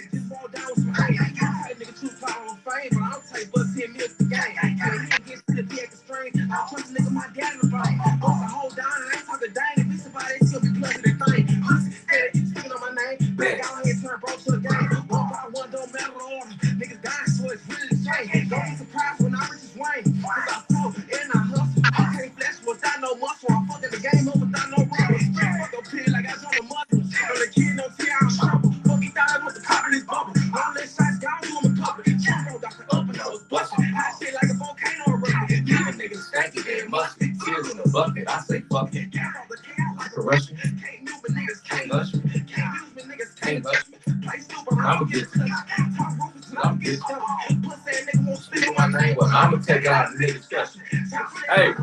Just roll down with some hate. That nigga too proud on fame, but I'm take bust 10 mil the game. He ain't get to the be at the string. I trust a nigga, my dad in the brain. Bust a hold down and I ain't talking dang. If it's somebody, it's gonna be plugging the thing. Honestly, steady, speaking on my name. Back out here, turn bro to the game. One by one, don't matter the order. Niggas dying, so it's really the same. Don't be surprised when I reach this Wayne. Cause I flow and I hustle. I can't flash without no muscle. I'm fucking the game up without no rubber. Fuck a pig like I joined a muscle. On the kid, no see I'm trouble. Fuck, he thought I was the top of this bubble. Don't let shots down to him in public. Some bro got the up and nose busting. Hot shit like a volcano erupting. Yeah, the niggas stanky, they must be tears in the bucket. I say fuck it. Like a Russian. Can't move, but niggas can't lush me. Can't use me, niggas can't lush me. Play stupid, I'ma get touched. Talk ruthless, and I'ma get stuck. Pussy ass nigga won't speak on my name, but I'ma take out a nigga's discussion. Hey.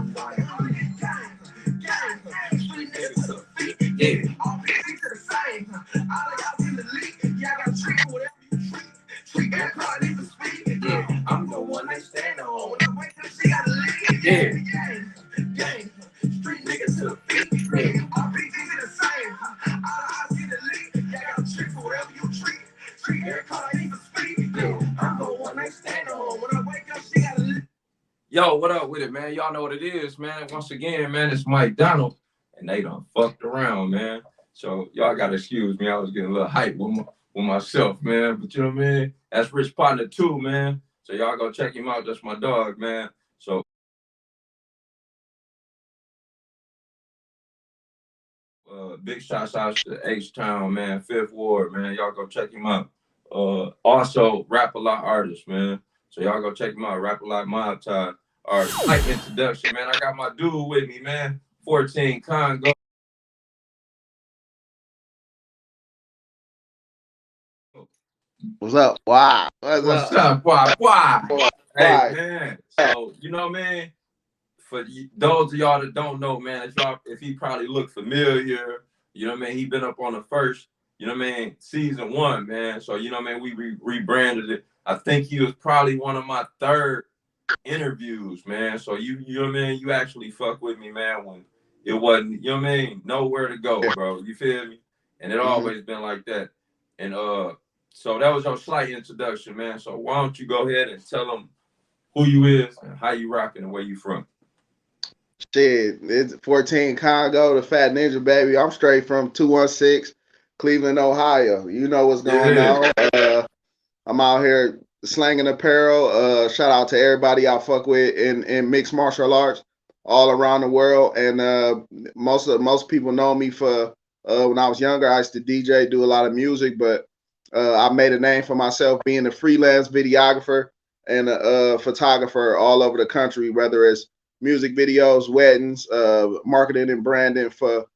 Street niggas to the feet, yeah. All bitches to the same. All of y'all in the league, yeah, I got a treat for whatever you treat. Treat that car, need to speed, yeah. I'm the one they stand on. When I wake up, she gotta leave, yeah. Gang, street niggas to the feet, yeah. All bitches to the same. All of y'all in the league, yeah, I got a treat for whatever you treat. Treat that car, need to speed, yeah. I'm the one they stand on. When I wake up, she gotta leave. Yo, what up with it, man? Y'all know what it is, man. Once again, man, it's Mike Donald, and they done fucked around, man. So y'all gotta excuse me. I was getting a little hype with myself, man. But you know what I mean? That's Rich Partner 2, man. So y'all go check him out. That's my dog, man. So big shots out to H-Town, man. Fifth Ward, man. Y'all go check him out. Also, Rap A Lot artist, man. So y'all go check him out. Rap A Lot Mob Tie artist. Like introduction, man. I got my dude with me, man. 14 Kongo. What's up? Wow. What's up? Why? Hey, man. So, you know, man, for those of y'all that don't know, man, if he probably look familiar, you know what I mean? He been up on the first, you know what I mean, season 1, man. So, you know what I mean? We rebranded it. I think he was probably one of my third interviews, man. So, you know what I mean? You actually fuck with me, man, when it wasn't, you know what I mean? Nowhere to go, bro. You feel me? And it always been like that. And, so that was your slight introduction, man. So why don't you go ahead and tell them who you is and how you rocking and where you from? Shit, it's 14 Kongo, the Fat Ninja, baby. I'm straight from 216, Cleveland, Ohio. You know what's going on. I'm out here slanging apparel. Shout out to everybody I fuck with in mixed martial arts all around the world. And most people know me for when I was younger. I used to DJ, do a lot of music, but I made a name for myself being a freelance videographer and a photographer all over the country, whether it's music videos, weddings, marketing and branding for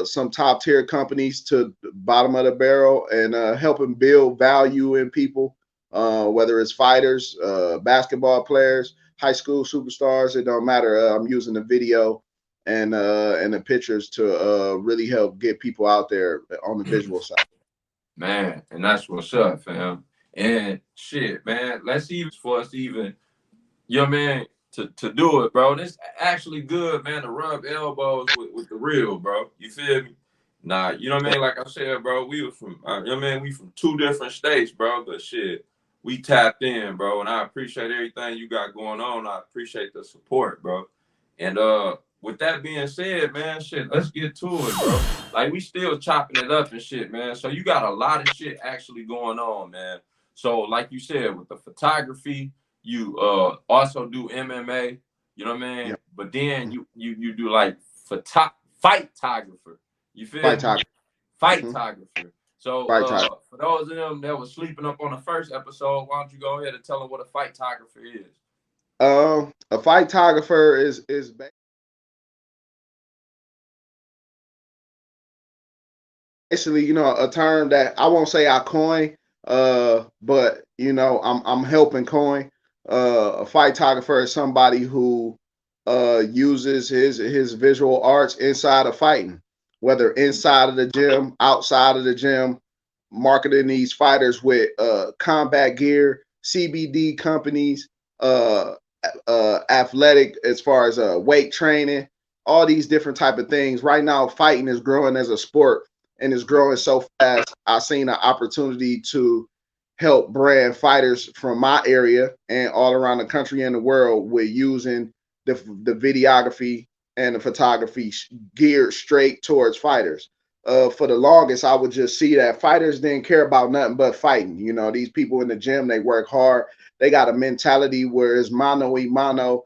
some top tier companies to the bottom of the barrel, and helping build value in people, whether it's fighters, basketball players, high school superstars. It don't matter. I'm using the video and the pictures to really help get people out there on the visual side. Man, and that's what's up, fam. And shit, man, let's even for us to even, you know, man, to do it, bro. This actually good, man, to rub elbows with the real, bro. You feel me? Nah, you know what I mean? Like I said, bro, we were from, you know what I mean? We from 2 different states, bro, but shit, we tapped in, bro, and I appreciate everything you got going on. I appreciate the support, bro. And with that being said, man, shit, let's get to it, bro. Like, we still chopping it up and shit, man. So you got a lot of shit actually going on, man. So like you said, with the photography, you also do MMA, you know what I mean? Yep. But then you do like fightographer. You feel me? Fightographer. So for those of them that was sleeping up on the first episode, why don't you go ahead and tell them what a fightographer is? A fightographer is basically, you know, a term that I won't say I coined, but you know, I'm helping coin. A fightographer is somebody who uses his visual arts inside of fighting, whether inside of the gym, outside of the gym, marketing these fighters with combat gear, CBD companies, athletic as far as weight training, all these different type of things. Right now, fighting is growing as a sport and it's growing so fast. I seen an opportunity to help brand fighters from my area and all around the country and the world with using the videography and the photography geared straight towards fighters. For the longest, I would just see that fighters didn't care about nothing but fighting. You know, these people in the gym, they work hard. They got a mentality where it's mano y mano.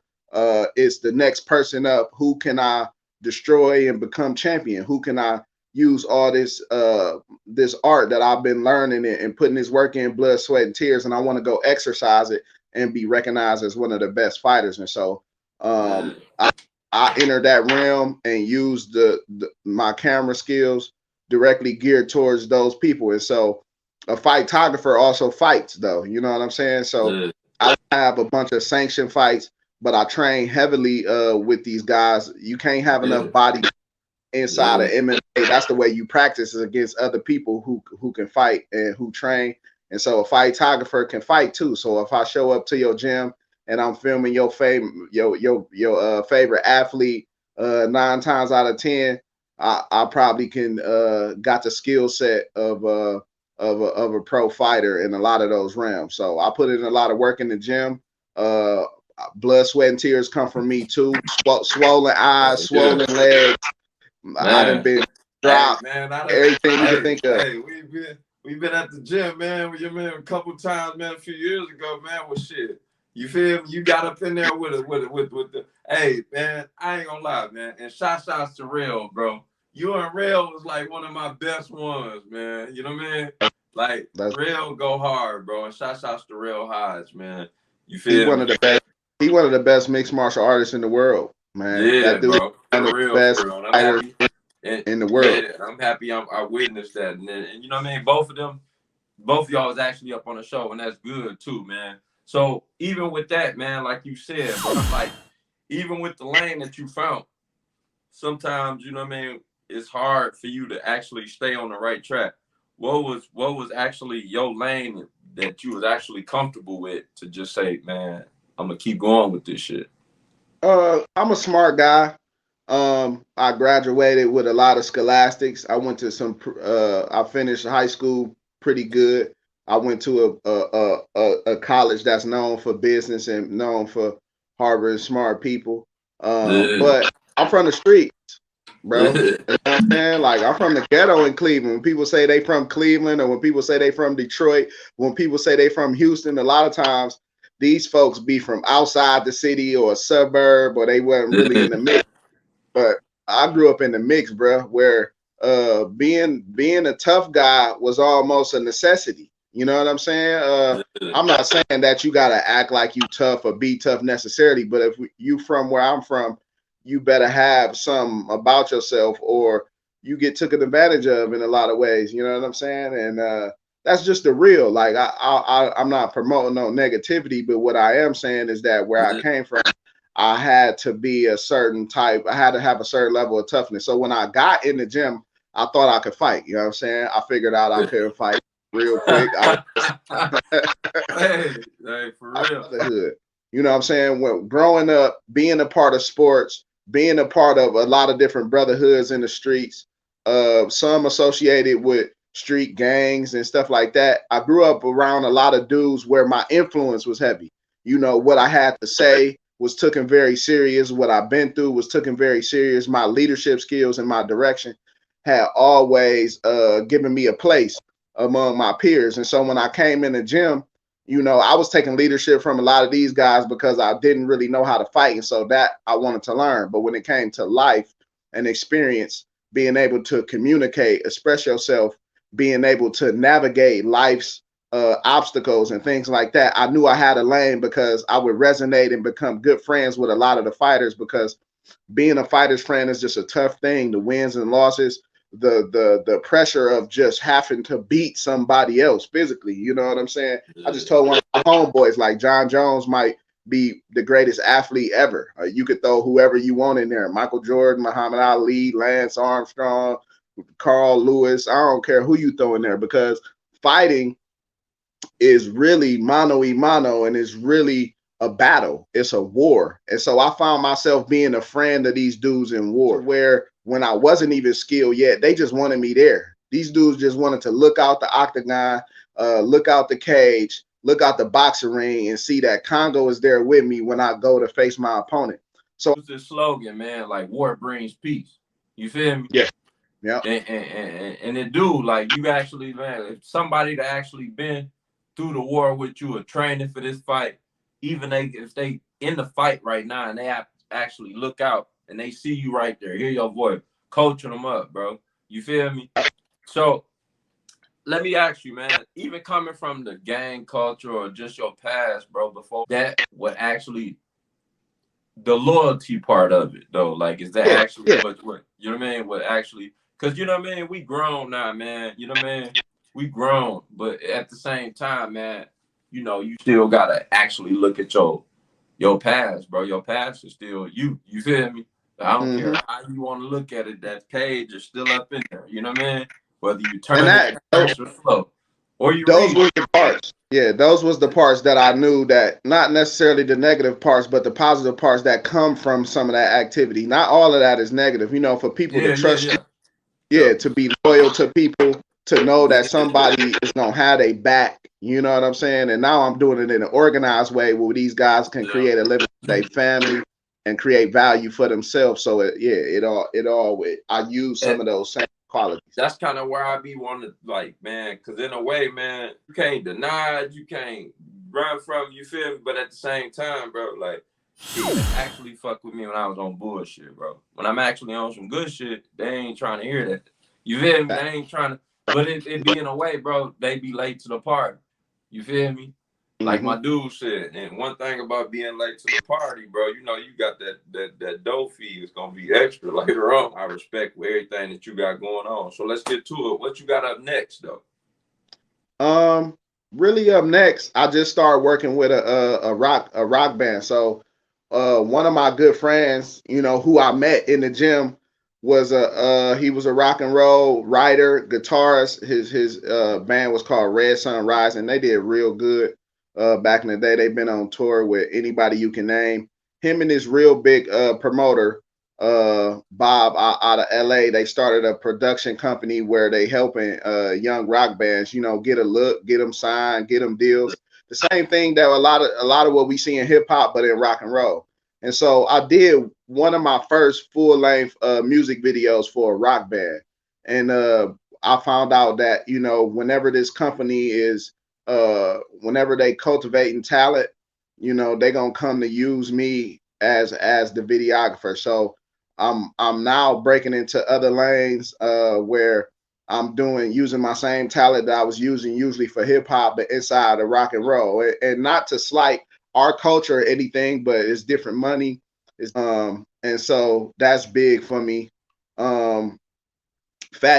It's the next person up. Who can I destroy and become champion? Who can I use all this art that I've been learning and putting this work in, blood, sweat, and tears, and I want to go exercise it and be recognized as one of the best fighters. And so I entered that realm and used my camera skills directly geared towards those people. And so a photographer also fights, though. You know what I'm saying? So I have a bunch of sanctioned fights, but I train heavily with these guys. You can't have enough body inside of MMA. That's the way you practice, is against other people who can fight and who train. And so a photographer can fight too. So if I show up to your gym and I'm filming your favorite athlete, 9 times out of 10, I probably can got the skill set of a pro fighter in a lot of those realms. So I put in a lot of work in the gym. Blood, sweat, and tears come from me too. Swollen eyes, swollen legs. I done been dropped. Hey, man, everything you can think of. Hey, we've been at the gym, man, with your man a couple times, man, a few years ago, man. Well, shit, you feel me? You got up in there with the. Hey, man, I ain't gonna lie, man. And shouts to Real, bro. You and Real was like one of my best ones, man. You know what I mean? Like Real go hard, bro. And shouts to Real Hodge, man. You feel me? He one of the best mixed martial artists in the world, man. Yeah, that dude, bro. One of the best fighters in the world. Yeah, I'm happy I witnessed that. And you know what I mean? Both of y'all was actually up on the show, and that's good too, man. So even with that, man, like you said, bro, like even with the lane that you found, sometimes, you know what I mean, it's hard for you to actually stay on the right track. What was actually your lane that you was actually comfortable with to just say, man, I'm gonna keep going with this shit? I'm a smart guy. I graduated with a lot of scholastics. I went to I finished high school pretty good. I went to a college that's known for business and known for harboring smart people. But I'm from the streets, bro. You know what I'm saying? Like, I'm from the ghetto in Cleveland. When people say they from Cleveland, or when people say they from Detroit, when people say they from Houston, a lot of times these folks be from outside the city or a suburb, or they weren't really in the mix. But I grew up in the mix, bro, where being a tough guy was almost a necessity. You know what I'm saying? I'm not saying that you got to act like you tough or be tough necessarily, but if you from where I'm from, you better have something about yourself, or you get taken advantage of in a lot of ways. You know what I'm saying? And that's just the real. Like, I'm not promoting no negativity, but what I am saying is that where I came from, I had to be a certain type. I had to have a certain level of toughness. So when I got in the gym, I thought I could fight. You know what I'm saying? I figured out I couldn't fight real quick. Hey, for real. You know what I'm saying? When growing up, being a part of sports, being a part of a lot of different brotherhoods in the streets, some associated with street gangs and stuff like that. I grew up around a lot of dudes where my influence was heavy. You know, what I had to say was taken very serious. What I've been through was taken very serious. My leadership skills and my direction had always given me a place among my peers. And so when I came in the gym, you know, I was taking leadership from a lot of these guys because I didn't really know how to fight. And so that I wanted to learn. But when it came to life and experience, being able to communicate, express yourself, being able to navigate life's obstacles and things like that, I knew I had a lane because I would resonate and become good friends with a lot of the fighters, because being a fighter's friend is just a tough thing. The wins and losses, the pressure of just having to beat somebody else physically. You know what I'm saying? I just told one of my homeboys, like, John Jones might be the greatest athlete ever. You could throw whoever you want in there. Michael Jordan, Muhammad Ali, Lance Armstrong, Carl Lewis. I don't care who you throw in there, because fighting is really mano y mano, and it's really a battle. It's a war. And so I found myself being a friend of these dudes in war, where when I wasn't even skilled yet, they just wanted me there. These dudes just wanted to look out the octagon, look out the cage, look out the boxing ring, and see that Kongo is there with me when I go to face my opponent. So what's this slogan, man? Like war brings peace. You feel me? yeah, yeah. And it do, like, you actually, man, if somebody that actually been through the war with you or training for this fight, even if they in the fight right now and they have to actually look out and they see you right there, hear your voice, coaching them up, bro. You feel me? So let me ask you, man, even coming from the gang culture or just your past, bro, before that, what actually the loyalty part of it though, like, is that actually what you know what I mean? What actually, because you know what I mean, we grown now, man. You know what I mean? We grown, but at the same time, man, you know, you still gotta actually look at your past, bro. Your past is still you. You feel me? I don't care how you want to look at it. That page is still up in there. You know what I mean? Whether you turn it fast or slow, or you those read. were the parts. Yeah, those was the parts that I knew, that not necessarily the negative parts, but the positive parts that come from some of that activity. Not all of that is negative. You know, for people to trust you, to be loyal to people, to know that somebody is gonna have their back. You know what I'm saying? And now I'm doing it in an organized way where these guys can create a living for their family and create value for themselves. So I use some of those same qualities. That's kind of where I be wanting to, like, man, because in a way, man, you can't deny it, you can't run from it, you feel me? But at the same time, bro, like, shit actually fuck with me when I was on bullshit, bro. When I'm actually on some good shit, they ain't trying to hear that. You feel me? They ain't trying to, but it be in a way, bro, they be late to the party. You feel me? Like my dude said, and one thing about being late to the party, bro, you know, you got that dough fee is gonna be extra later on. I respect everything that you got going on. So let's get to it. What you got up next, though? Really up next, I just started working with a rock band. So one of my good friends, you know, who I met in the gym, was he was a rock and roll writer, guitarist. His band was called Red Sunrise, and they did real good back in the day. They've been on tour with anybody you can name. Him and his real big promoter, Bob, out of LA, they started a production company where they helping young rock bands, you know, get a look, get them signed, get them deals. The same thing that a lot of what we see in hip hop, but in rock and roll. And so I did one of my first full length music videos for a rock band, and I found out that, you know, whenever this company is whenever they cultivating talent, you know, they gonna come to use me as the videographer. So I'm now breaking into other lanes where I'm using my same talent that I was using usually for hip hop, but inside of rock and roll. And not to slight our culture or anything, but it's different money. And so that's big for me. Fat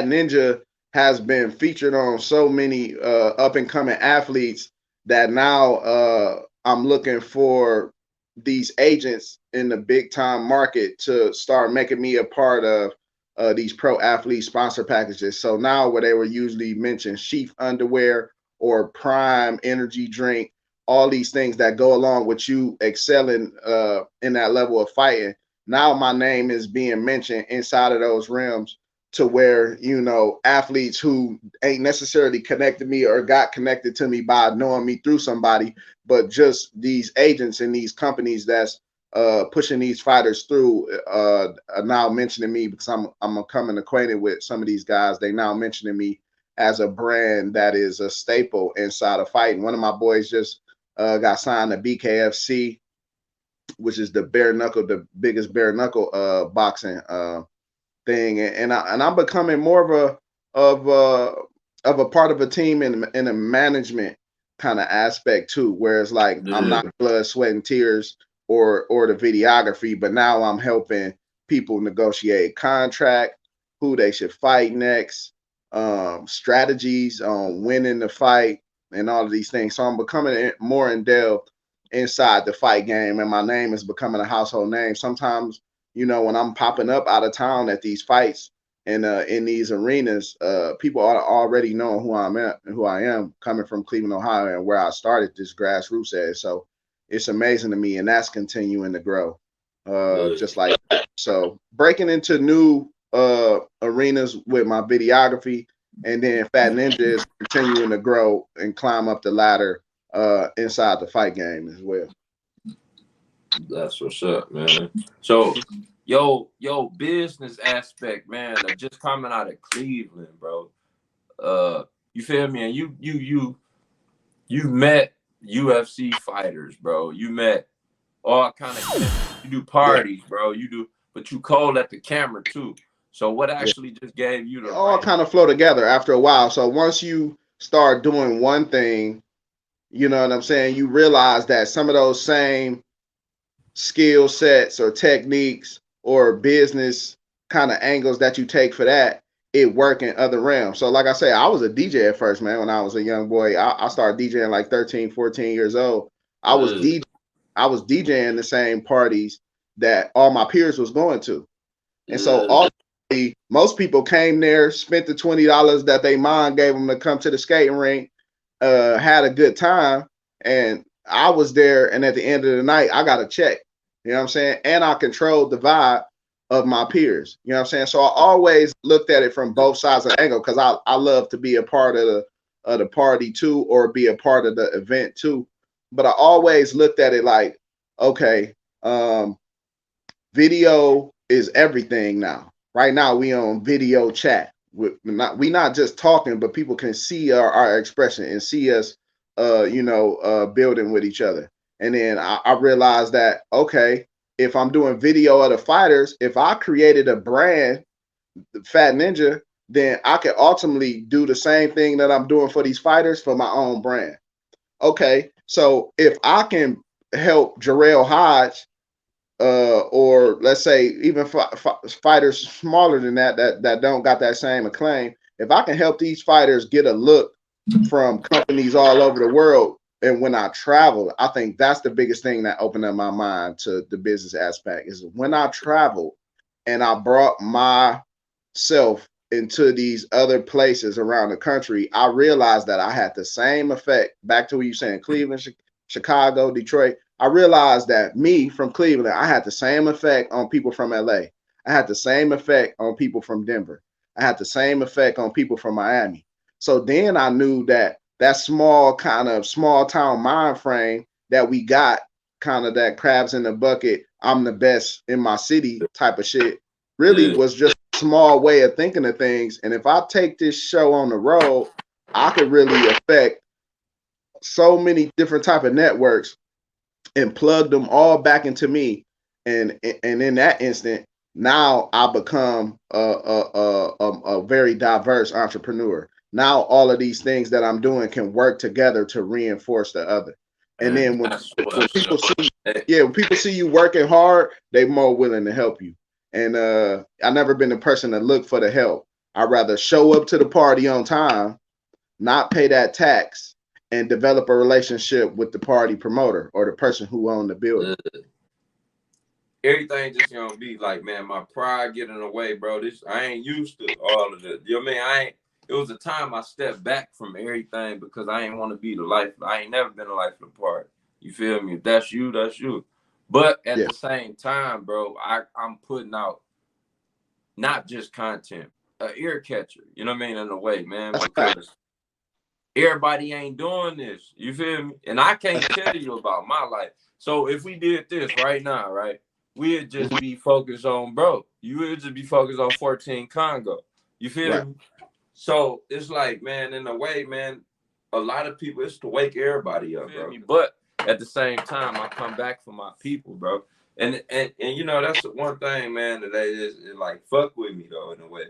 Ninja has been featured on so many up and coming athletes that now I'm looking for these agents in the big time market to start making me a part of these pro athlete sponsor packages. So now where they were usually mentioned sheath underwear or prime energy drink, all these things that go along with you excelling in that level of fighting. Now my name is being mentioned inside of those realms, to where, you know, athletes who ain't necessarily connected me or got connected to me by knowing me through somebody, but just these agents and these companies that's pushing these fighters through are now mentioning me, because I'm becoming acquainted with some of these guys. They now mentioning me as a brand that is a staple inside of fighting. One of my boys just got signed to BKFC, which is the biggest bare knuckle boxing thing, and I'm becoming more of a part of a team in a management kind of aspect too, where it's like I'm not blood, sweat, and tears or the videography, but now I'm helping people negotiate contract, who they should fight next, strategies on winning the fight, and all of these things. So I'm becoming more in depth inside the fight game, and my name is becoming a household name. Sometimes, you know, when I'm popping up out of town at these fights and in these arenas, people are already knowing who I am, coming from Cleveland, Ohio, and where I started this grassroots at. So it's amazing to me, and that's continuing to grow, just like that. So breaking into new arenas with my videography and then Fat Ninja is continuing to grow and climb up the ladder inside the fight game as well. That's what's up, man. So, yo, business aspect, man, of just coming out of Cleveland, bro. You feel me? And you met UFC fighters, bro. You met all kind of, you do parties, bro. You do, but you cold at the camera too. So what actually just gave you the It all kind of flow together after a while. So once you start doing one thing, you know what I'm saying, you realize that some of those same skill sets or techniques or business kind of angles that you take for that, it work in other realms. So like I say, I was a DJ at first, man. When I was a young boy, I started DJing like 13, 14 years old. I was DJing the same parties that all my peers was going to. And so ultimately, most people came there, spent the $20 that they mom gave them to come to the skating rink, had a good time, and I was there. And at the end of the night, I got a check. You know what I'm saying? And I controlled the vibe of my peers. You know what I'm saying? So I always looked at it from both sides of the angle because I love to be a part of the party too, or be a part of the event too. But I always looked at it like, okay, video is everything now. Right now, we on video chat. We not just talking, but people can see our expression and see us, building with each other. And then I realized that, okay, if I'm doing video of the fighters, if I created a brand, Fat Ninja, then I can ultimately do the same thing that I'm doing for these fighters for my own brand. Okay, so if I can help Jarrell Hodge, or let's say even fighters smaller than that don't got that same acclaim, if I can help these fighters get a look from companies all over the world, and when I travel, I think that's the biggest thing that opened up my mind to the business aspect, is when I traveled and I brought myself into these other places around the country, I realized that I had the same effect. Back to what you saying, Cleveland, Chicago, Detroit. I realized that me from Cleveland, I had the same effect on people from LA. I had the same effect on people from Denver. I had the same effect on people from Miami. So then I knew that small town mind frame that we got, kind of that crabs in the bucket, I'm the best in my city type of shit, really was just a small way of thinking of things. And if I take this show on the road, I could really affect so many different type of networks and plug them all back into me. And in that instant, now I become a very diverse entrepreneur. Now all of these things that I'm doing can work together to reinforce the other. And then when people see you working hard, they're more willing to help you. And I've never been the person to look for the help. I'd rather show up to the party on time, not pay that tax, and develop a relationship with the party promoter or the person who owned the building. Everything just gonna be like, man, my pride getting away, bro. I ain't used to all of this. You know what I mean? It was a time I stepped back from everything because I ain't want to be the life. I ain't never been a life of the party. You feel me? If that's you, that's you. But at the same time, bro, I'm putting out not just content, an ear catcher. You know what I mean? In a way, man, because everybody ain't doing this. You feel me? And I can't tell you about my life. So if we did this right now, right? We'd just be focused on, bro. You would just be focused on 14 Kongo. You feel me? So it's like, man, in a way, man, a lot of people, it's to wake everybody up, bro. But at the same time, I come back for my people, bro. And you know, that's the one thing, man, that is like, fuck with me, though, in a way.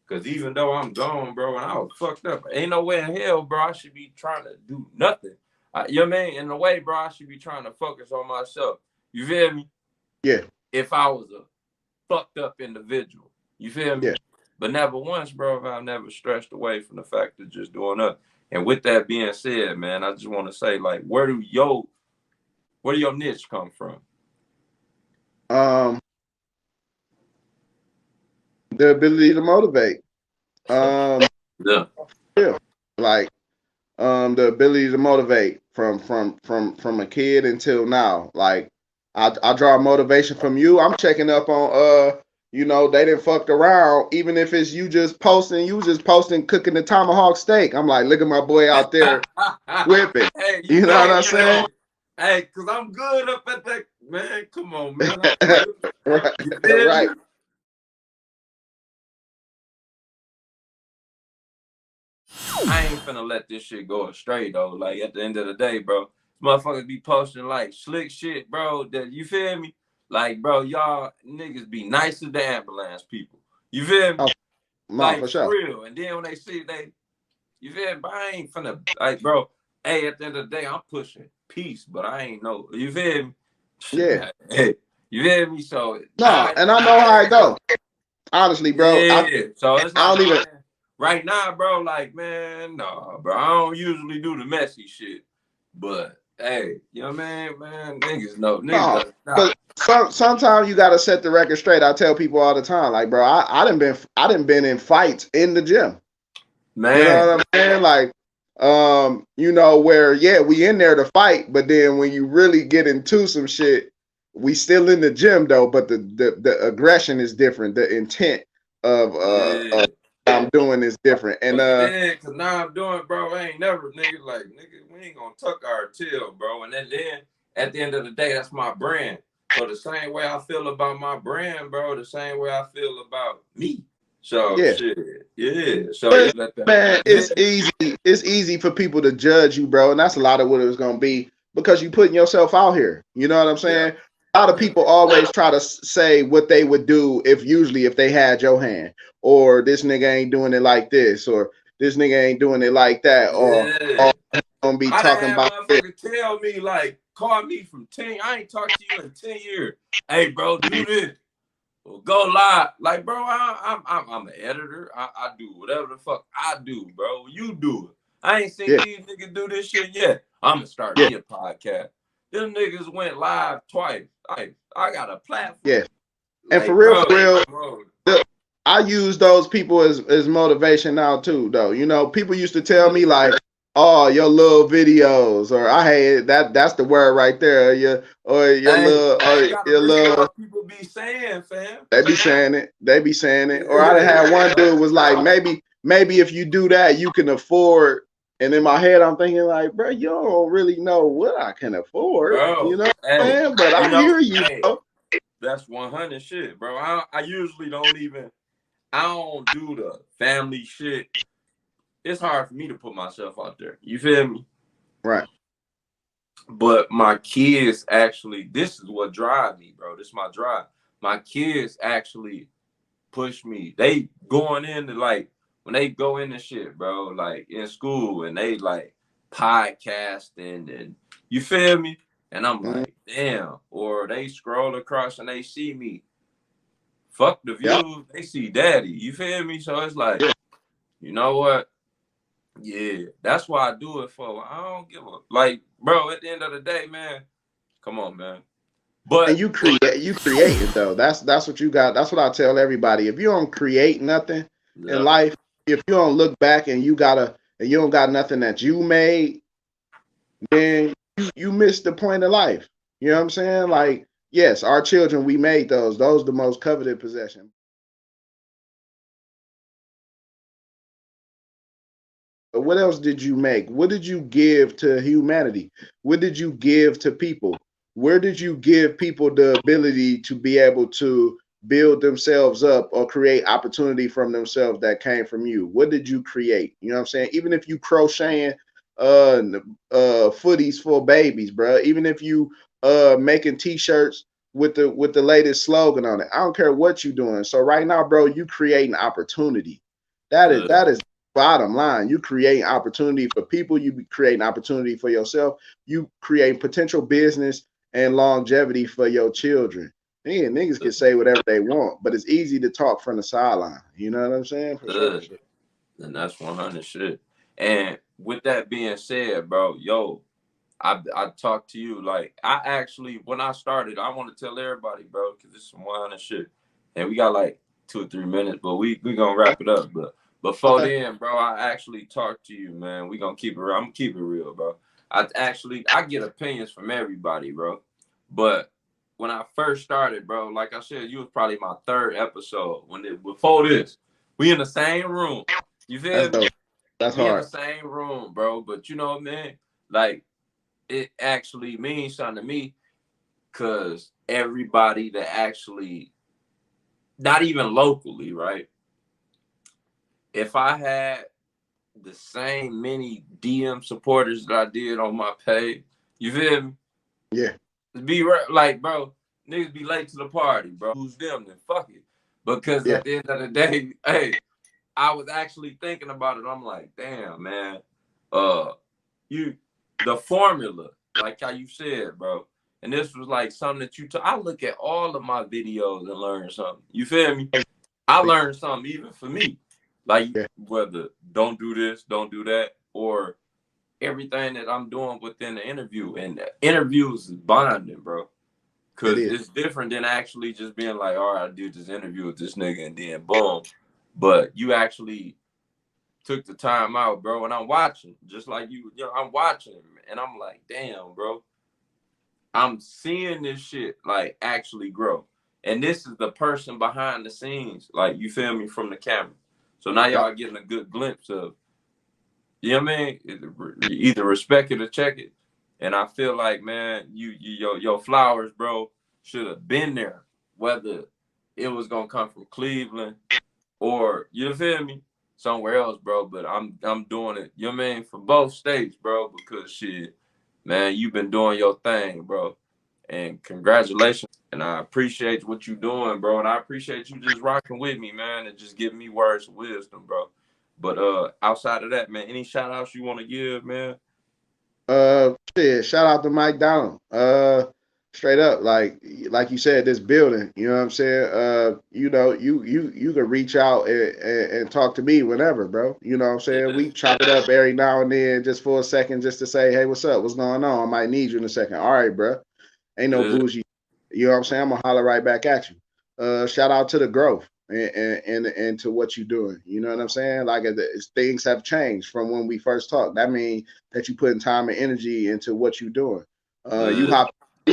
Because even though I'm gone, bro, and I was fucked up, ain't no way in hell, bro, I should be trying to do nothing. You know what I mean? In a way, bro, I should be trying to focus on myself. You feel me? Yeah. If I was a fucked up individual. You feel me? Yeah. But never once, bro, I've never stressed away from the fact of just doing up. And with that being said, man, I just want to say, like, where do your niche come from? The ability to motivate. Like the ability to motivate from a kid until now. Like I draw motivation from you. I'm checking up on You know, they didn't fucked around. Even if it's you just posting cooking the tomahawk steak. I'm like, look at my boy out there whipping. Hey, You know what I'm saying? Hey, cause I'm good up at that, man. Come on, man. I'm good. Right, You feel right. me? I ain't finna let this shit go astray though. Like at the end of the day, bro, motherfuckers be posting like slick shit, bro. That you feel me? Like, bro, y'all niggas be nice to the ambulance people. You feel me? Oh, no, Like for for sure. real. And then when they see you feel me? But I ain't finna like, bro. Hey, at the end of the day, I'm pushing peace, but I ain't know. You feel me? Yeah. Hey, you feel me? So No, and I know how it go. Honestly, bro. yeah. So it's I like, don't even. man, right now, bro, like, man, no, bro. I don't usually do the messy shit. But hey, you know what I mean? Man, niggas know. Niggas No, better but stop. sometimes you gotta set the record straight. I tell people all the time, like, bro, I done been in fights in the gym. You know Man. what I'm saying? Like, you know, where yeah, we in there to fight, but then when you really get into some shit, we still in the gym though, but the aggression is different. The intent of Yeah. I'm doing is different. And Yeah, cause now I'm doing, bro. I ain't never, nigga, we ain't gonna tuck our tail, bro. And then at the end of the day, that's my brand. So the same way I feel about my brand, bro, the same way I feel about me. So yeah. shit, yeah. So yeah, But let that. man, Yeah, it's easy for people to judge you, bro, and that's a lot of what it was gonna be because you putting yourself out here. You know what I'm yeah, saying? A lot of yeah, people always try to say what they would do if they had your hand, or this nigga ain't doing it like this, or this nigga ain't doing it like that, yeah. or gonna be I done talking had about this. motherfuckers tell me like, call me from 10. I ain't talked to you in 10 years. Hey, bro, do this. Well, go live. Like, bro, I'm an editor. I do whatever the fuck I do, bro. You do it. I ain't seen Yeah, these niggas do this shit yet. I'm gonna start yeah, me a podcast. Them niggas went live twice. I got a platform. yeah. And Like, for real, bro. I use those people as motivation now too, though. You know, people used to tell me Yeah. like, "Oh, your little videos," or "I hate that." That's the word right there. Hey, you gotta your listen to little. what people be saying, fam. They be saying it. They be saying it. Or I done Yeah, had one dude was like, maybe if you do that, you can afford. And in my head, I'm thinking like, bro, you don't really know what I can afford. You bro. know what I'm Hey, saying? But you I know, hear you, hey, bro. that's 100 shit, bro. I usually don't even. I don't do the family shit. It's hard for me to put myself out there. You feel me? Right. But my kids actually, this is what drive me, bro. This is my drive. My kids actually push me. They going into like when they go into shit, bro, like in school and they like podcasting and you feel me? And I'm Mm-hmm. like, damn. Or they scroll across and they see me. Fuck the Yep. views. They see daddy. You feel me? So it's like, Yeah. you know what? Yeah, that's why I do it for. I don't give a like, bro. At the end of the day, man, come on, man. And But you create it though. That's what you got. That's what I tell everybody. If you don't create nothing in yeah, life, if you don't look back and you don't got nothing that you made, then you miss the point of life. You know what I'm saying? Like, yes, our children, we made those. Those are the most coveted possession. But what else did you make? What did you give to humanity? What did you give to people? Where did you give people the ability to be able to build themselves up or create opportunity from themselves that came from you? What did you create? You know what I'm saying? Even if you crocheting uh footies for babies, bro. Even if you making t-shirts with the latest slogan on it. I don't care what you're doing. So right now, bro, you creating opportunity. yeah, That is bottom line. You create opportunity for people, you create an opportunity for yourself, you create potential business and longevity for your children. Man, niggas can say whatever they want, but it's easy to talk from the sideline. You know what I'm saying? For sure, yeah. for sure. And that's 100 shit. And with that being said, bro, yo, I talked to you like I actually when I started, I want to tell everybody, bro, because it's some 100 shit, and we got like 2 or 3 minutes, but we gonna wrap it up. But before Okay. then, bro, I actually talked to you, man. We gonna keep it real. I'm keep it real, bro. I get opinions from everybody, bro, but when I first started, bro, like I said, you was probably my 3rd episode. Before this, we in the same room. You feel That's me? dope. That's We in hard. the same room, bro. But you know what, man? Like, it actually means something to me, because everybody that actually, not even locally, right? If I had the same many DM supporters that I did on my page, you feel me? Yeah. Be like, bro, niggas be late to the party, bro. Who's them? Then fuck it. Because Yeah. at the end of the day, hey, I was actually thinking about it. I'm like, damn, man, the formula, like how you said, bro. And this was like something that I look at all of my videos and learn something. You feel me? I learned something even for me. Like, Yeah. whether don't do this, don't do that, or everything that I'm doing within the interview. And the interviews is bonding, bro. It Cause is. it's different than actually just being like, all right, I did this interview with this nigga and then boom. But you actually took the time out, bro. And I'm watching, just like you know, I'm watching and I'm like, damn, bro. I'm seeing this shit like actually grow. And this is the person behind the scenes, like, you feel me, from the camera. So now y'all Yep. getting a good glimpse of, you know what I mean? Either respect it or check it. And I feel like, man, your flowers, bro, should have been there. Whether it was gonna come from Cleveland or, you feel me, somewhere else, bro. But I'm doing it, you know what I mean, for both states, bro, because shit, man, you've been doing your thing, bro. And congratulations. And I appreciate what you're doing, bro. And I appreciate you just rocking with me, man, and just giving me words of wisdom, bro. But outside of that, man, any shout outs you want to give, man? Shit, shout out to Mike Donald. Straight up, like you said, this building, you know what I'm saying? You know, you can reach out and talk to me whenever, bro. You know what I'm saying? Yeah. We chop it up every now and then just for a second, just to say, hey, what's up? What's going on? I might need you in a second. All right, bro. Ain't no Yeah. bougie. You know what I'm saying? I'm gonna holler right back at you. Shout out to the growth and to what you're doing. You know what I'm saying? Like, things have changed from when we first talked. That means that you putting time and energy into what you're doing. You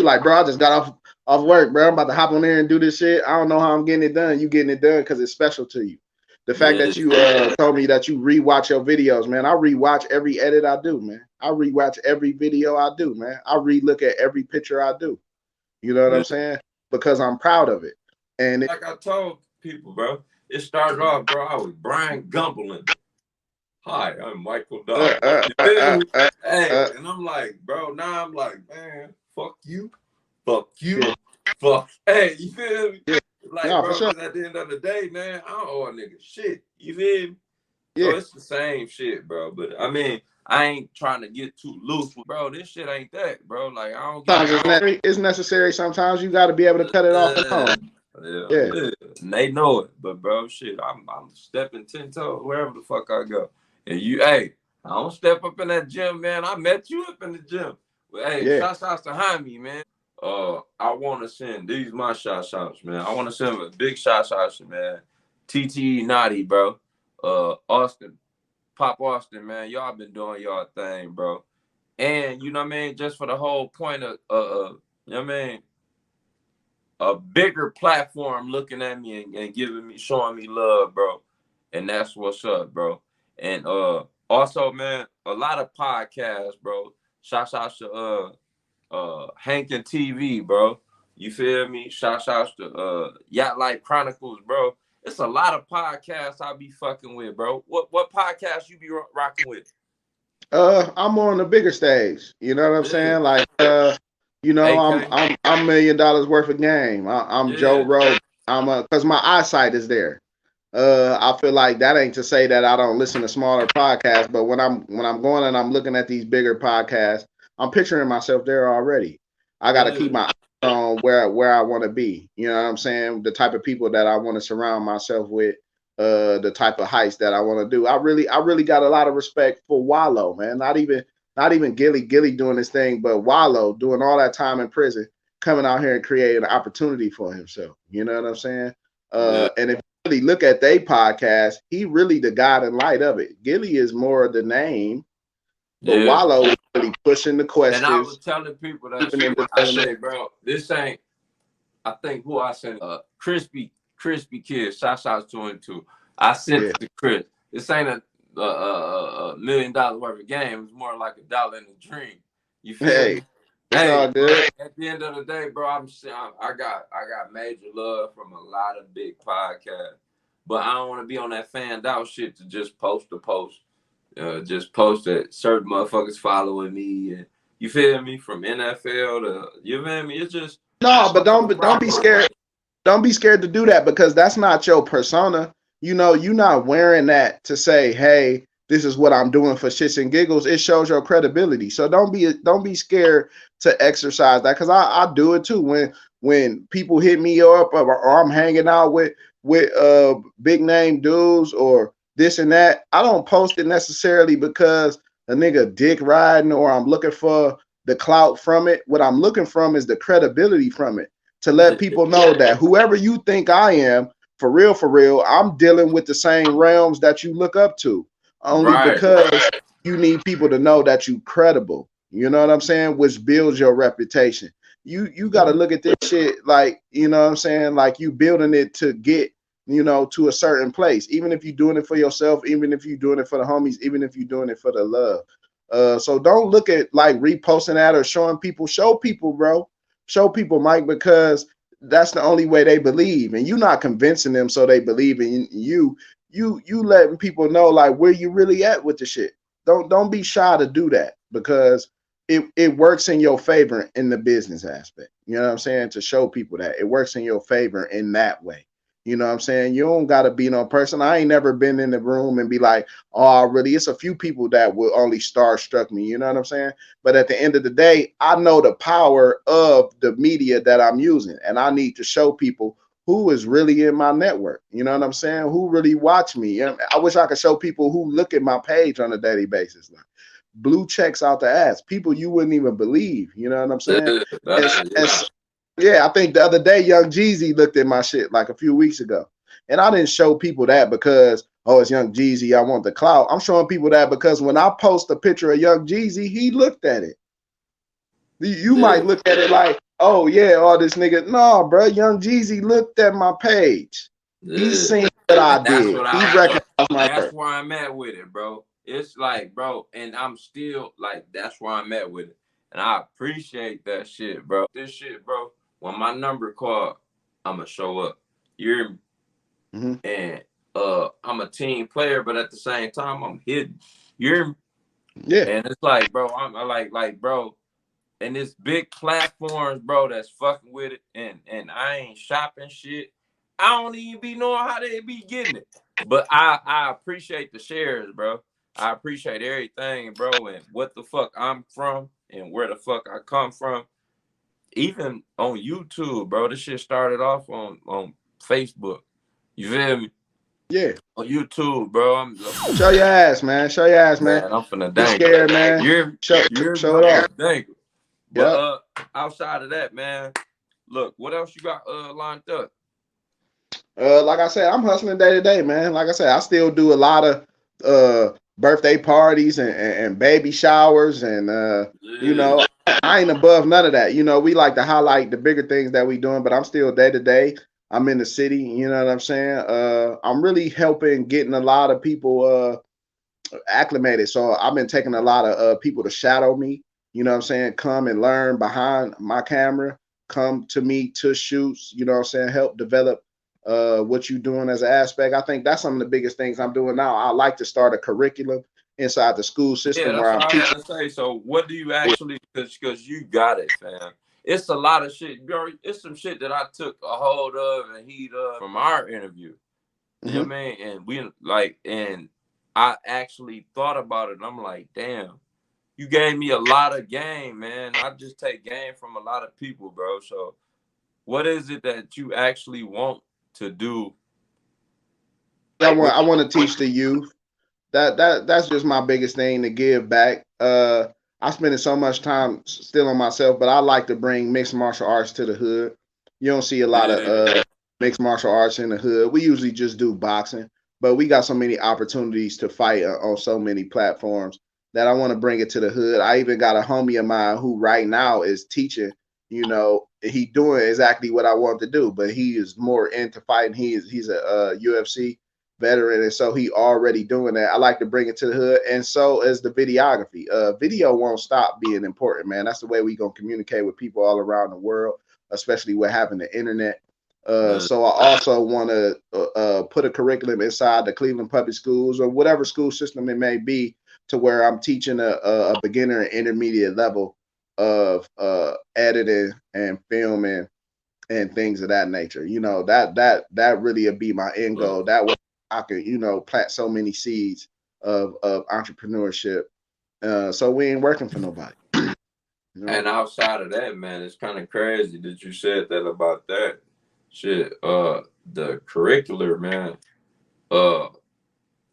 like, bro, I just got off work, bro. I'm about to hop on there and do this shit. I don't know how I'm getting it done. You getting it done because it's special to you. The fact Yeah. that you told me that you rewatch your videos, man. I rewatch every edit I do, man. I rewatch every video I do, man. I relook at every picture I do. You know what I'm Yeah. saying? Because I'm proud of it. And Like I told people, bro, it started off, bro. I was Brian Gumberland. Hi, I'm Michael Dodd. You feel me? Hey, and I'm like, bro, now I'm like, man, fuck you, yeah, fuck. Hey, you feel me? yeah, Like, no, for bro, sure. because at the end of the day, man, I don't owe a nigga shit. You feel me? So Yeah. it's the same shit, bro. But I mean, I ain't trying to get too loose, bro. This shit ain't that, bro. Like, I don't give Sometimes it's necessary. Sometimes you got to be able to cut it off and yeah, on. Yeah. yeah. And they know it. But bro, shit, I'm stepping 10 toes wherever the fuck I go. And hey, I don't step up in that gym, man. I met you up in the gym. But hey, Yeah. shout outs to Jaime, man. I want to send these my shout outs, man. I want to send a big shout outs, man. TTE Naughty, bro. Austin, Pop Austin, man. Y'all been doing y'all thing, bro. And you know what I mean? Just for the whole point of you know what I mean? A bigger platform looking at me and giving me, showing me love, bro. And that's what's up, bro. And also, man, a lot of podcasts, bro. Shouts out to Hank and TV, bro. You feel me? Shouts out to Yacht Life Chronicles, bro. It's a lot of podcasts I be fucking with, bro. What podcast you be rocking with? I'm on the bigger stage. You know what I'm Yeah. saying? Like, you know, AK. I'm $1 million worth of game. I'm Joe Yeah. Rogan. Because my eyesight is there. I feel like that ain't to say that I don't listen to smaller podcasts, but when I'm going and I'm looking at these bigger podcasts, I'm picturing myself there already. I got to keep Yeah. my eye on where I want to be. You know what I'm saying? The type of people that I want to surround myself with, the type of heights that I want to do. I really got a lot of respect for Wallow, man. Not even Gilly doing this thing, but Wallow doing all that time in prison, coming out here and creating an opportunity for himself. You know what I'm saying? Yeah. And if really look at they podcast, he really the God and light of it. Gilly is more of the name, but Yeah. Wallow is really pushing the And I was questions, telling people that keeping shit. in I development. say, bro, this ain't. I think who I sent crispy kid. Shout out to him too. I sent it to Chris. This ain't a $1 million worth of game. It's more like $1 in a dream. You feel me? It's all good. At the end of the day, bro, I got major love from a lot of big podcasts, but I don't want to be on that fanned out shit to just post the post. Just post that certain motherfuckers following me, and you feel me, from NFL to, you feel me. It's just no, but don't be scared. Don't be scared to do that, because that's not your persona. You know, you're not wearing that to say, hey, this is what I'm doing for shits and giggles. It shows your credibility. So don't be scared to exercise that, because I do it too. When people hit me up, or I'm hanging out with big name dudes or this and that, I don't post it necessarily because a nigga dick riding or I'm looking for the clout from it. What I'm looking from is the credibility from it, to let people know that whoever you think I am, for real, I'm dealing with the same realms that you look up to. Only because you need people to know that you credible. You know what I'm saying? Which builds your reputation. You got to look at this shit like, you know what I'm saying? Like you building it to get, you know, to a certain place. Even if you're doing it for yourself, even if you're doing it for the homies, even if you're doing it for the love. So don't look at like reposting that or showing people. Show people, bro. Show people, Mike, because that's the only way they believe. And you're not convincing them so they believe in you. You letting people know like where you really at with the shit. Don't be shy to do that, because it works in your favor in the business aspect. You know what I'm saying? To show people that it works in your favor in that way. You know what I'm saying? You don't got to be no person. I ain't never been in the room and be like, oh, really? It's a few people that will only starstruck me. You know what I'm saying? But at the end of the day, I know the power of the media that I'm using, and I need to show people who is really in my network. You know what I'm saying? Who really watch me. And I wish I could show people who look at my page on a daily basis. Like blue checks out the ass. People you wouldn't even believe. You know what I'm saying? Yeah, I think the other day, Young Jeezy looked at my shit like a few weeks ago. And I didn't show people that because, oh, it's Young Jeezy, I want the clout. I'm showing people that because when I post a picture of Young Jeezy, he looked at it. You might look at it like, oh, yeah, all this nigga. No, bro, Young Jeezy looked at my page. He seen what I did. He recognized my work. That's where I'm at with it, bro. It's like, bro, and I'm still like, that's where I'm at with it. And I appreciate that shit, bro. This shit, bro. When my number called, I'ma show up. You're and I'm a team player, but at the same time, I'm hidden. And it's like, bro, I'm like, bro, and it's big platforms, bro, that's fucking with it, and I ain't shopping shit. I don't even be knowing how they be getting it. But I appreciate the shares, bro. I appreciate everything, bro, and what the fuck I'm from and where the fuck I come from. Even on YouTube, bro, this shit started off on Facebook. You feel me? Yeah. On YouTube, bro. Show your ass, man. Show your ass, man. I'm finna be scared, man. Show it off. But outside of that, man, look, what else you got lined up? Like I said, I'm hustling day to day, man. Like I said, I still do a lot of birthday parties and baby showers, and you know, I ain't above none of that. You know, we like to highlight the bigger things that we doing, but I'm still day to day. I'm in the city, you know what I'm saying? I'm really helping getting a lot of people acclimated. So I've been taking a lot of people to shadow me, you know what I'm saying? Come and learn behind my camera, come to me to shoots, you know what I'm saying? Help develop what you're doing as an aspect. I think that's some of the biggest things I'm doing now. I like to start a curriculum inside the school system where I'm teaching. Say, so what do you actually, because you got it, fam. It's a lot of shit, bro. It's some shit that I took a hold of and heat of from our interview. You know what I mean? And we like, and I actually thought about it. And I'm like, damn, you gave me a lot of game, man. I just take game from a lot of people, bro. So what is it that you actually want to do? I want to teach the youth. That's just my biggest thing, to give back. I spend so much time still on myself, but I like to bring mixed martial arts to the hood. You don't see a lot of mixed martial arts in the hood. We usually just do boxing, but we got so many opportunities to fight on so many platforms that I want to bring it to the hood. I even got a homie of mine who right now is teaching, you know, he doing exactly what I want to do, but he is more into fighting. He's a UFC veteran, and so he already doing that. I like to bring it to the hood, and so is the videography. Video won't stop being important, man. That's the way we gonna communicate with people all around the world, especially with having the internet. So I also want to put a curriculum inside the Cleveland public schools or whatever school system it may be, to where I'm teaching a beginner and intermediate level of editing and filming and things of that nature. You know, that really would be my end goal. That way I could, you know, plant so many seeds of entrepreneurship. So we ain't working for nobody. You know? And outside of that, man, it's kind of crazy that you said that about that shit. The curricular, man.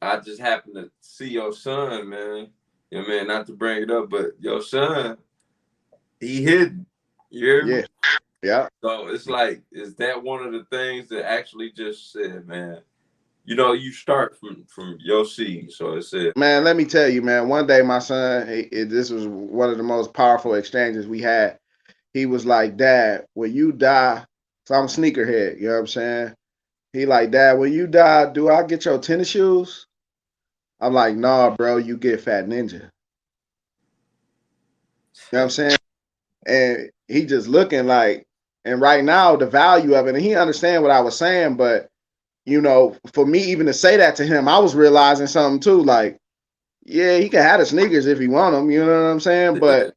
I just happened to see your son, man. You know what I mean? Not to bring it up, but your son, he hidden. You hear me? Yeah. Yeah. So it's like, is that one of the things that actually just said, man, you know, you start from your seed. So it said, Man, let me tell you, man, one day my son, this was one of the most powerful exchanges we had. He was like, Dad, when you die, so I'm a sneakerhead, you know what I'm saying? He like, Dad, when you die, do I get your tennis shoes? I'm like, nah, bro, you get Fat Ninja. You know what I'm saying? And he just looking like, and right now the value of it, and he understand what I was saying, but you know, for me even to say that to him, I was realizing something too, like, yeah, he can have the sneakers if he want them, you know what I'm saying? But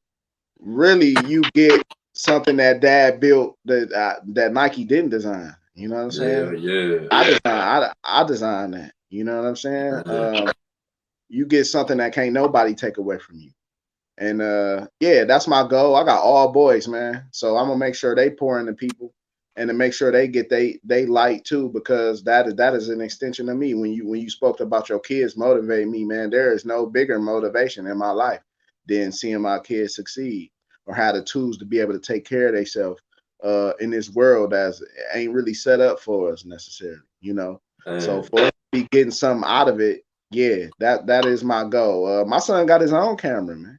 really, you get something that Dad built that Nike didn't design. You know what I'm saying? yeah. I designed that. You know what I'm saying? You get something that can't nobody take away from you. And yeah, that's my goal. I got all boys, man. So I'm gonna make sure they pour into people and to make sure they get they light too, because that is an extension of me. When you spoke about your kids motivate me, man, there is no bigger motivation in my life than seeing my kids succeed or have the tools to be able to take care of themselves in this world that ain't really set up for us necessarily, you know. So for us to be getting something out of it, yeah, that is my goal. My son got his own camera, man.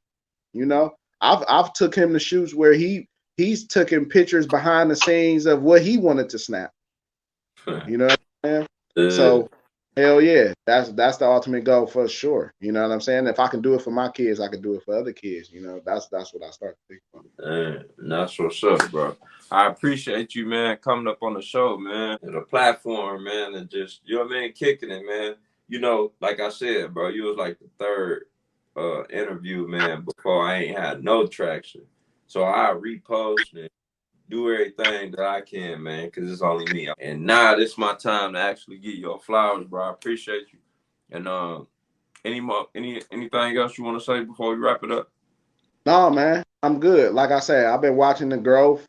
You know, I've took him to shoots where he's taking pictures behind the scenes of what he wanted to snap. You know what I'm saying? So hell yeah, that's the ultimate goal for sure. You know what I'm saying? If I can do it for my kids, I can do it for other kids. You know, that's what I start to think about. That's what's up, bro. I appreciate you, man, coming up on the show, man, and the platform, man, and just, you know what I mean, kicking it, man. You know, like I said, bro, you was like the third interview, man, before I ain't had no traction. So I repost and do everything that I can, man, because it's only me. And now this my time to actually get your flowers, bro. I appreciate you. And anything else you want to say before we wrap it up? No, man, I'm good. Like I said, I've been watching the growth.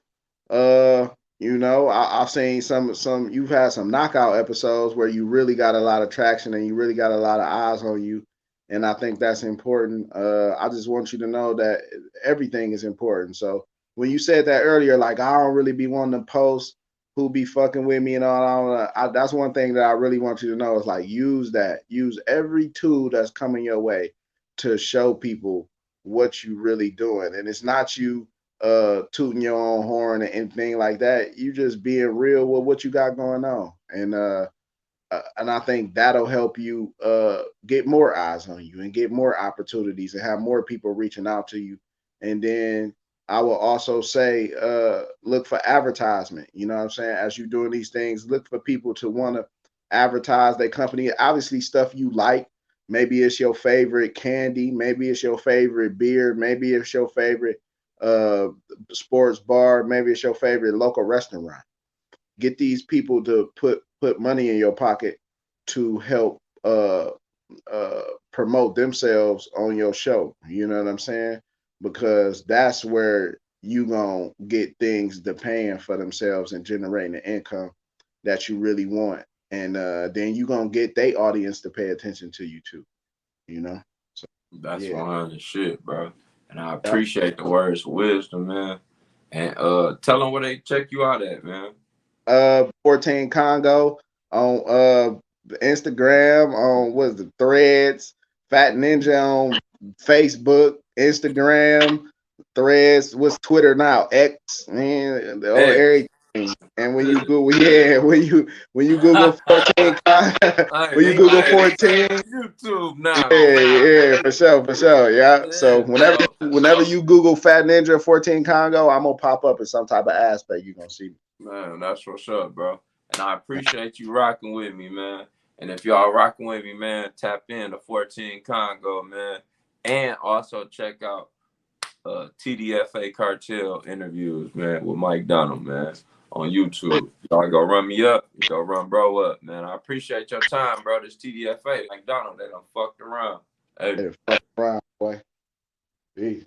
You know, I've seen some. You've had some knockout episodes where you really got a lot of traction and you really got a lot of eyes on you, and I think that's important. I just want you to know that everything is important. So when you said that earlier, like I don't really be wanting to post who be fucking with me and all, that's one thing that I really want you to know is like use every tool that's coming your way to show people what you really doing, and it's not you tooting your own horn and anything like that. You just being real with what you got going on, and I think that'll help you get more eyes on you and get more opportunities and have more people reaching out to you. And then I will also say look for advertisement. You know what I'm saying? As you're doing these things, look for people to want to advertise their company. Obviously stuff you like. Maybe it's your favorite candy, maybe it's your favorite beer, maybe it's your favorite sports bar, maybe it's your favorite local restaurant. Get these people to put money in your pocket to help promote themselves on your show. You know what I'm saying? Because that's where you gonna get things to paying for themselves and generating the income that you really want. And then you gonna get their audience to pay attention to you too. You know? So That's yeah. 100 shit, bro. And I appreciate the words of wisdom, man. And tell them where they check you out at, man. 14 Kongo on Instagram, on what is the Threads, Fat Ninja on Facebook, Instagram, Threads, what's Twitter now? X, man, the old X. everything. And when you Google, yeah, when you Google 14, when you Google 14, YouTube now. yeah, for sure, yeah. So whenever you Google Fat Ninja 14 Congo, I'm gonna pop up in some type of aspect. You're gonna see me. Man, that's what's up, bro. And I appreciate you rocking with me, man. And if y'all rocking with me, man, tap in to 14 Congo, man. And also check out TDFA Cartel interviews, man, with Mike Dunham, man, on YouTube. Y'all go run me up, you go run bro up, man. I appreciate your time, bro. This TDFA, Mike Dunham, they done fucked around. Hey. Fuck around, boy. Peace.